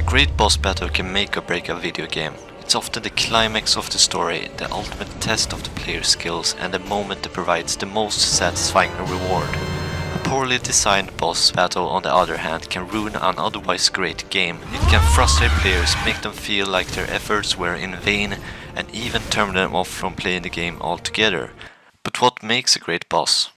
great boss battle can make or break a video game. It's often the climax of the story, the ultimate test of the player's skills, and the moment that provides the most satisfying reward. A poorly designed boss battle, on the other hand, can ruin an otherwise great game. It can frustrate players, make them feel like their efforts were in vain, and even turn them off from playing the game altogether. But what makes a great boss?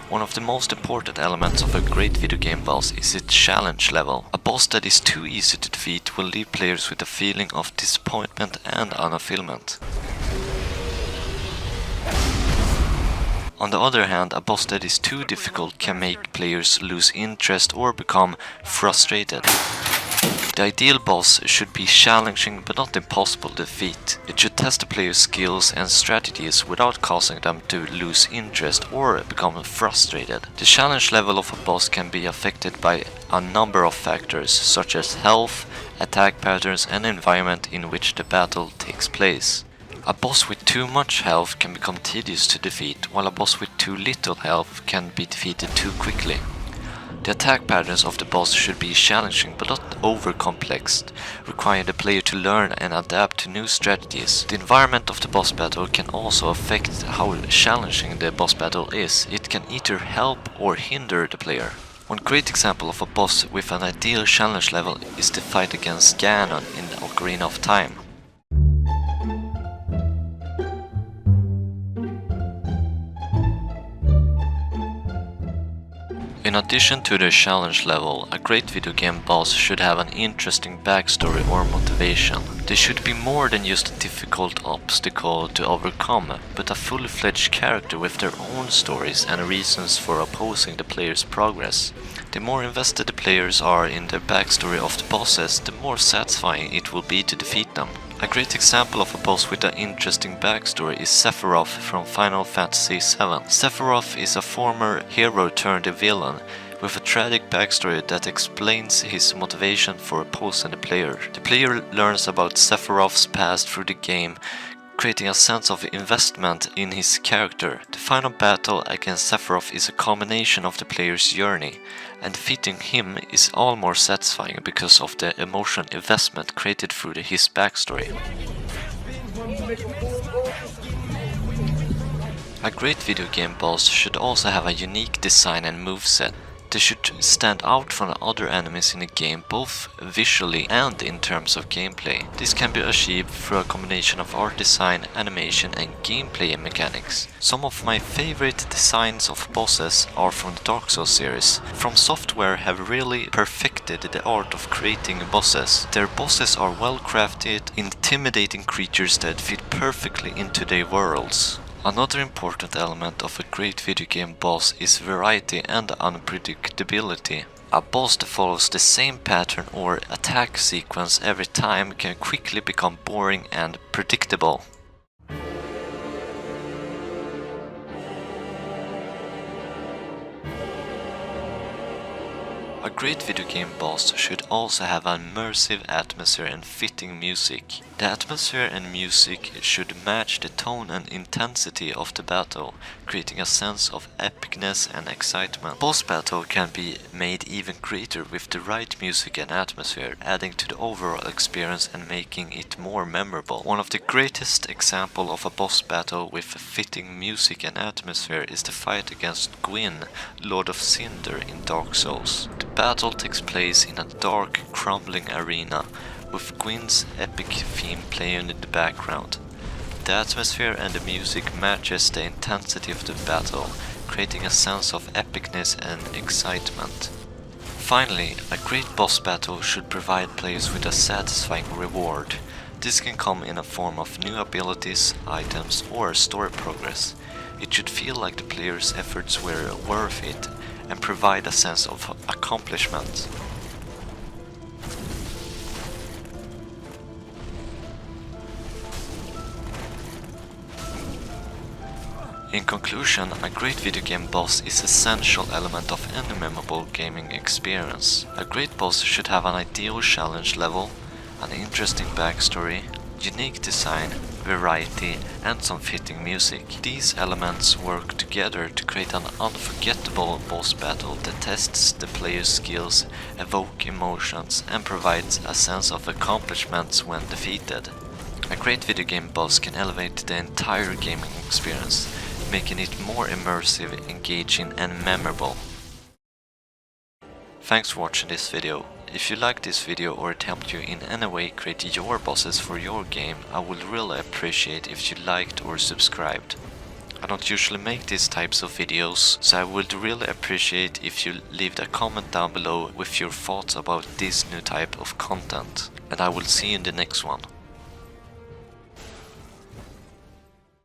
One of the most important elements of a great video game boss is its challenge level. A boss that is too easy to defeat will leave players with a feeling of disappointment and unfulfillment. On the other hand, a boss that is too difficult can make players lose interest or become frustrated. The ideal boss should be challenging but not impossible to defeat. It should test the player's skills and strategies without causing them to lose interest or become frustrated. The challenge level of a boss can be affected by a number of factors, such as health, attack patterns, and environment in which the battle takes place. A boss with too much health can become tedious to defeat, while a boss with too little health can be defeated too quickly. The attack patterns of the boss should be challenging but not over-complex, requiring the player to learn and adapt to new strategies. The environment of the boss battle can also affect how challenging the boss battle is. It can either help or hinder the player. One great example of a boss with an ideal challenge level is the fight against Ganon in Ocarina of Time. In addition to the challenge level, a great video game boss should have an interesting backstory or motivation. They should be more than just a difficult obstacle to overcome, but a fully fledged character with their own stories and reasons for opposing the player's progress. The more invested the players are in the backstory of the bosses, the more satisfying it will be to defeat them. A great example of a boss with an interesting backstory is Sephiroth from Final Fantasy VII. Sephiroth is a former hero turned villain, with a tragic backstory that explains his motivation for opposing the player. The player learns about Sephiroth's past through the game, creating a sense of investment in his character. The final battle against Sephiroth is a culmination of the player's journey, and defeating him is all more satisfying because of the emotional investment created through his backstory. A great video game boss should also have a unique design and moveset. They should stand out from the other enemies in the game, both visually and in terms of gameplay. This can be achieved through a combination of art design, animation, and gameplay mechanics. Some of my favorite designs of bosses are from the Dark Souls series. From Software have really perfected the art of creating bosses. Their bosses are well crafted, intimidating creatures that fit perfectly into their worlds. Another important element of a great video game boss is variety and unpredictability. A boss that follows the same pattern or attack sequence every time can quickly become boring and predictable. A great video game boss should also have an immersive atmosphere and fitting music. The atmosphere and music should match the tone and intensity of the battle, creating a sense of epicness and excitement. Boss battle can be made even greater with the right music and atmosphere, adding to the overall experience and making it more memorable. One of the greatest examples of a boss battle with fitting music and atmosphere is the fight against Gwyn, Lord of Cinder in Dark Souls. The battle takes place in a dark, crumbling arena, with Gwyn's epic theme playing in the background. The atmosphere and the music matches the intensity of the battle, creating a sense of epicness and excitement. Finally, a great boss battle should provide players with a satisfying reward. This can come in a form of new abilities, items, or story progress. It should feel like the player's efforts were worth it and provide a sense of accomplishment. In conclusion, a great video game boss is an essential element of any memorable gaming experience. A great boss should have an ideal challenge level, an interesting backstory, unique design, variety, and some fitting music. These elements work together to create an unforgettable boss battle that tests the player's skills, evoke emotions, and provides a sense of accomplishments when defeated. A great video game boss can elevate the entire gaming experience, making it more immersive, engaging, and memorable. Thanks for watching this video. If you liked this video or it helped you in any way create your bosses for your game, I would really appreciate if you liked or subscribed. I don't usually make these types of videos, so I would really appreciate if you leave a comment down below with your thoughts about this new type of content. And I will see you in the next one.